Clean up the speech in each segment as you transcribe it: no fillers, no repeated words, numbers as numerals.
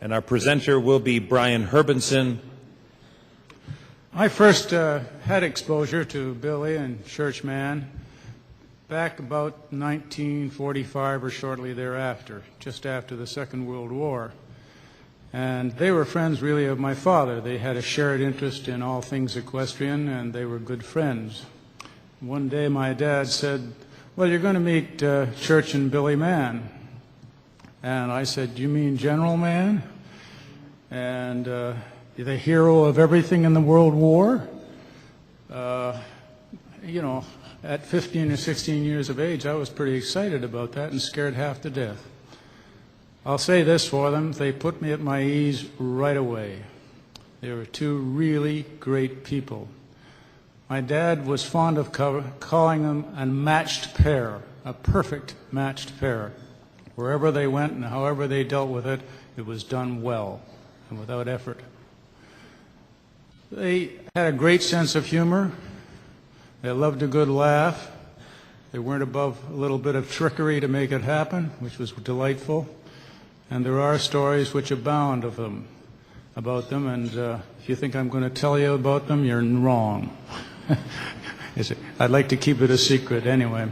And our presenter will be Brian Herbenson. I first had exposure to Billy and Churchman back about 1945 or shortly thereafter, just after the Second World War. And they were friends really of my father. They had a shared interest in all things equestrian, and they were good friends. One day my dad said, "Well, you're going to meet Church and Billy Mann." And I said, "You mean General Mann? And the hero of everything in the World War?" You know, at 15 or 16 years of age, I was pretty excited about that and scared half to death. I'll say this for them, they put me at my ease right away. They were two really great people. My dad was fond of calling them a matched pair, a perfect matched pair. Wherever they went and however they dealt with it, it was done well and without effort. They had a great sense of humor. They loved a good laugh. They weren't above a little bit of trickery to make it happen, which was delightful. And there are stories which abound of them, about them, and if you think I'm going to tell you about them, you're wrong. I'd like to keep it a secret anyway.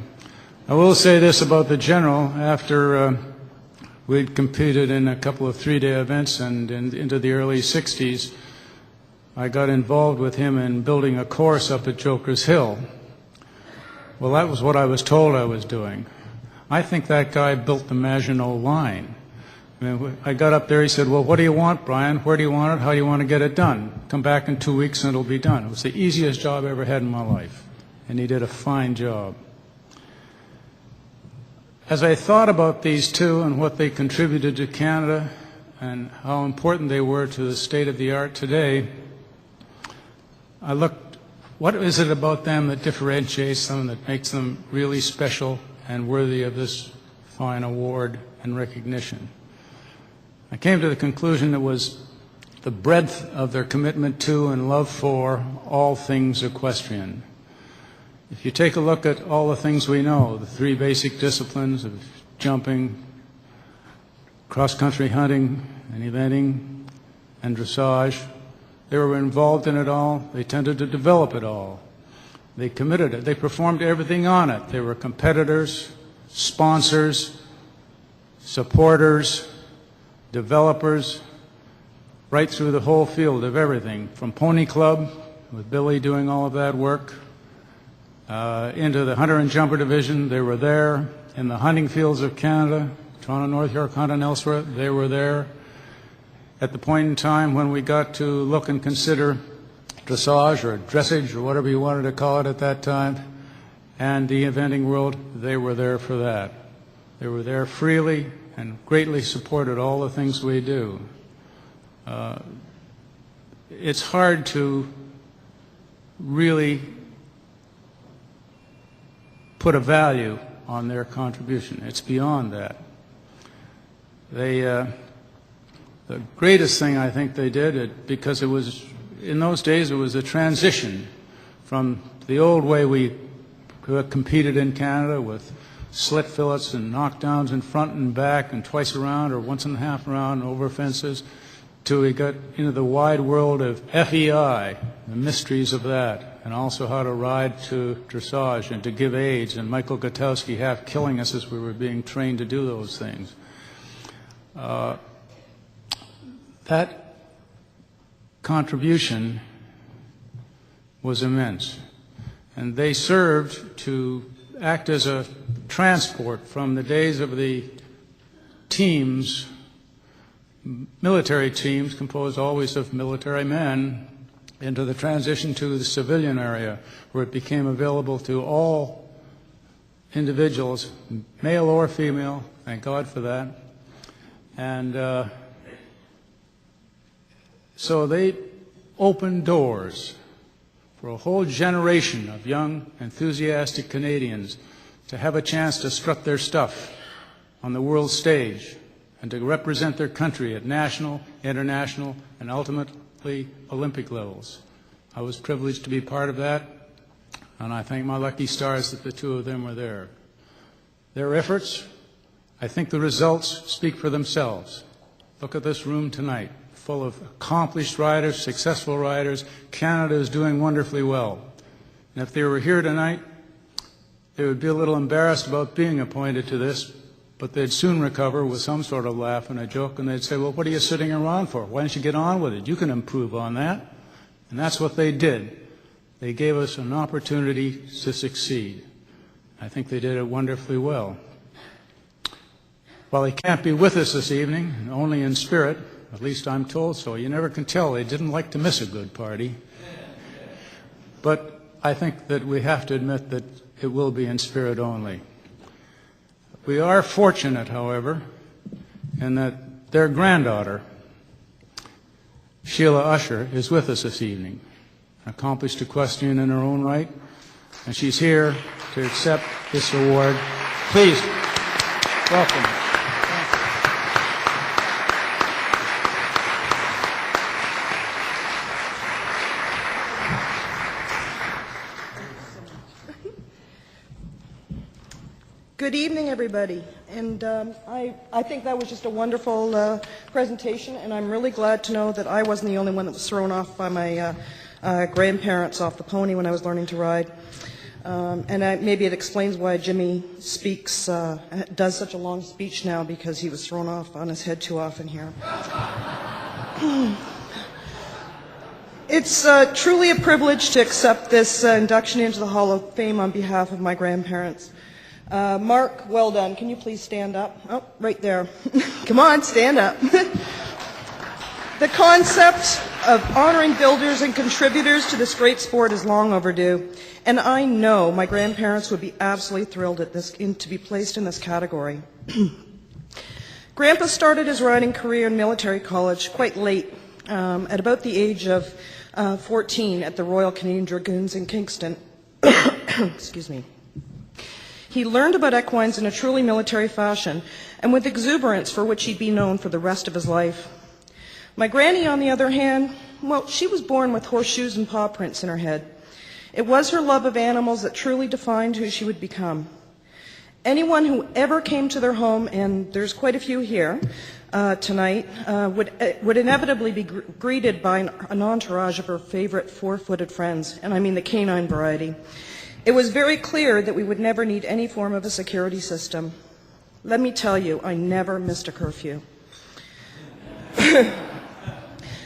I will say this about the General. After we'd competed in a couple of three-day events and into the early 60s, I got involved with him in building a course up at Joker's Hill. Well, that was what I was told I was doing. I think that guy built the Maginot Line. I got up there, he said, "Well, what do you want, Brian? Where do you want it? How do you want to get it done? Come back in 2 weeks and it'll be done." It was the easiest job I ever had in my life, and he did a fine job. As I thought about these two and what they contributed to Canada and how important they were to the state of the art today, I looked, what is it about them that differentiates them, that makes them really special and worthy of this fine award and recognition? I came to the conclusion it was the breadth of their commitment to and love for all things equestrian. If you take a look at all the things we know, the three basic disciplines of jumping, cross-country hunting, and eventing, and dressage, they were involved in it all. They tended to develop it all. They committed it. They performed everything on it. They were competitors, sponsors, supporters, developers, right through the whole field of everything, from Pony Club, with Billy doing all of that work, into the Hunter and Jumper Division. They were there. In the hunting fields of Canada, Toronto, North York Hunt and elsewhere, they were there. At the point in time when we got to look and consider dressage or dressage or whatever you wanted to call it at that time, and the eventing world, they were there for that. They were there freely and greatly supported all the things we do. It's hard to really put a value on their contribution. It's beyond that. The greatest thing I think they did, because it was, in those days, it was a transition from the old way we competed in Canada with slit fillets and knockdowns in front and back and twice around or once and a half around over fences, till we got into the wide world of FEI, the mysteries of that, and also how to ride to dressage and to give aids, and Michael Gutowski half killing us as we were being trained to do those things. That contribution was immense, and they served to act as a transport from the days of the teams, military teams composed always of military men, into the transition to the civilian area, where it became available to all individuals, male or female, thank God for that. And so they opened doors for a whole generation of young, enthusiastic Canadians to have a chance to strut their stuff on the world stage and to represent their country at national, international, and ultimately Olympic levels. I was privileged to be part of that, and I thank my lucky stars that the two of them were there. Their efforts, I think the results speak for themselves. Look at this room tonight, full of accomplished riders, successful riders. Canada is doing wonderfully well. And if they were here tonight, they would be a little embarrassed about being appointed to this, but they'd soon recover with some sort of laugh and a joke, and they'd say, well, what are you sitting around for? Why don't you get on with it? You can improve on that. And that's what they did. They gave us an opportunity to succeed. I think they did it wonderfully well. While he can't be with us this evening, only in spirit, at least I'm told so, you never can tell. They didn't like to miss a good party. But I think that we have to admit that it will be in spirit only. We are fortunate, however, in that their granddaughter, Sheila Usher, is with us this evening, an accomplished equestrian in her own right, and she's here to accept this award. Please, welcome. Good evening, everybody. And I think that was just a wonderful presentation, and I'm really glad to know that I wasn't the only one that was thrown off by my grandparents off the pony when I was learning to ride. Maybe it explains why Jimmy does such a long speech now, because he was thrown off on his head too often here. It's truly a privilege to accept this induction into the Hall of Fame on behalf of my grandparents. Mark, well done. Can you please stand up? Oh, right there. Come on, stand up. The concept of honoring builders and contributors to this great sport is long overdue, and I know my grandparents would be absolutely thrilled to be placed in this category. Grandpa started his riding career in military college quite late, at about the age of 14 at the Royal Canadian Dragoons in Kingston. Excuse me. He learned about equines in a truly military fashion, and with exuberance for which he'd be known for the rest of his life. My granny, on the other hand, well, she was born with horseshoes and paw prints in her head. It was her love of animals that truly defined who she would become. Anyone who ever came to their home, and there's quite a few here tonight, would inevitably be greeted by an entourage of her favorite four-footed friends, and I mean the canine variety. It was very clear that we would never need any form of a security system. Let me tell you, I never missed a curfew.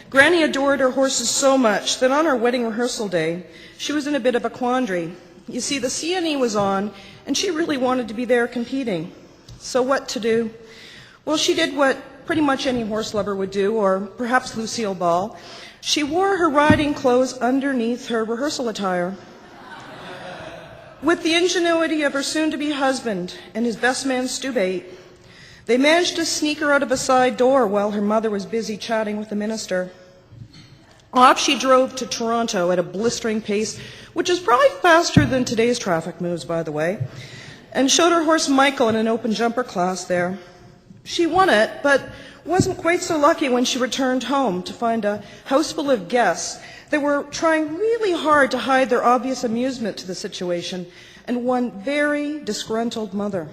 Granny adored her horses so much that on our wedding rehearsal day, she was in a bit of a quandary. You see, the CNE was on, and she really wanted to be there competing. So what to do? Well, she did what pretty much any horse lover would do, or perhaps Lucille Ball. She wore her riding clothes underneath her rehearsal attire. With the ingenuity of her soon-to-be husband and his best man, Stu Bate, they managed to sneak her out of a side door while her mother was busy chatting with the minister. Off she drove to Toronto at a blistering pace, which is probably faster than today's traffic moves, by the way, and showed her horse Michael in an open jumper class there. She won it, but wasn't quite so lucky when she returned home to find a house full of guests. They were trying really hard to hide their obvious amusement to the situation, and one very disgruntled mother.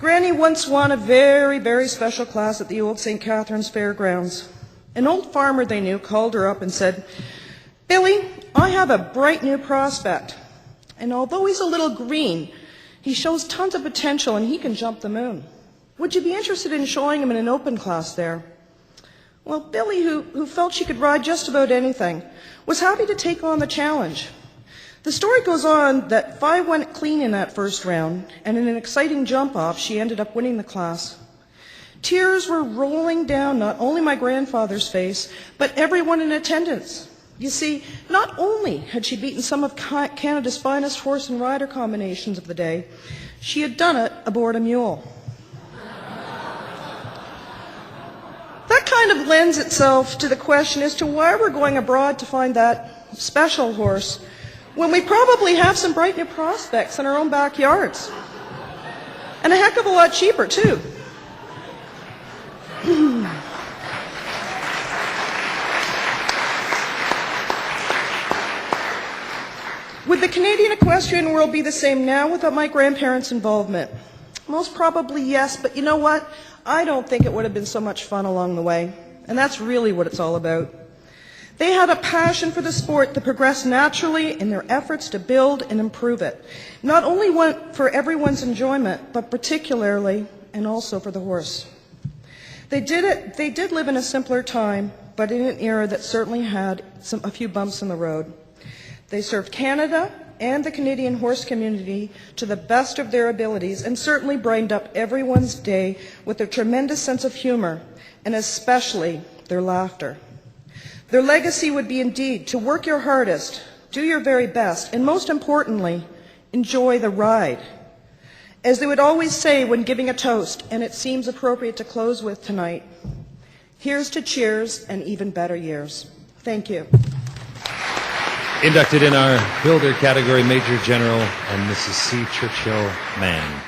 Granny once won a very, very special class at the old St. Catharines Fairgrounds. An old farmer they knew called her up and said, "Billy, I have a bright new prospect, and although he's a little green, he shows tons of potential and he can jump the moon. Would you be interested in showing him in an open class there?" Well, Billy, who felt she could ride just about anything, was happy to take on the challenge. The story goes on that 5 went clean in that first round, and in an exciting jump-off, she ended up winning the class. Tears were rolling down not only my grandfather's face, but everyone in attendance. You see, not only had she beaten some of Canada's finest horse and rider combinations of the day, she had done it aboard a mule. That kind of lends itself to the question as to why we're going abroad to find that special horse when we probably have some bright new prospects in our own backyards. And a heck of a lot cheaper, too. Would the Canadian equestrian world be the same now without my grandparents' involvement? Most probably yes, but you know what? I don't think it would have been so much fun along the way. And that's really what it's all about. They had a passion for the sport that progressed naturally in their efforts to build and improve it. Not only for everyone's enjoyment, but particularly and also for the horse. They did live in a simpler time, but in an era that certainly had a few bumps in the road. They served Canada and the Canadian horse community to the best of their abilities and certainly brightened up everyone's day with their tremendous sense of humor and especially their laughter. Their legacy would be indeed to work your hardest, do your very best, and most importantly, enjoy the ride. As they would always say when giving a toast, and it seems appropriate to close with tonight, here's to cheers and even better years. Thank you. Inducted in our Builder category, Major General and Mrs. C. Churchill Mann.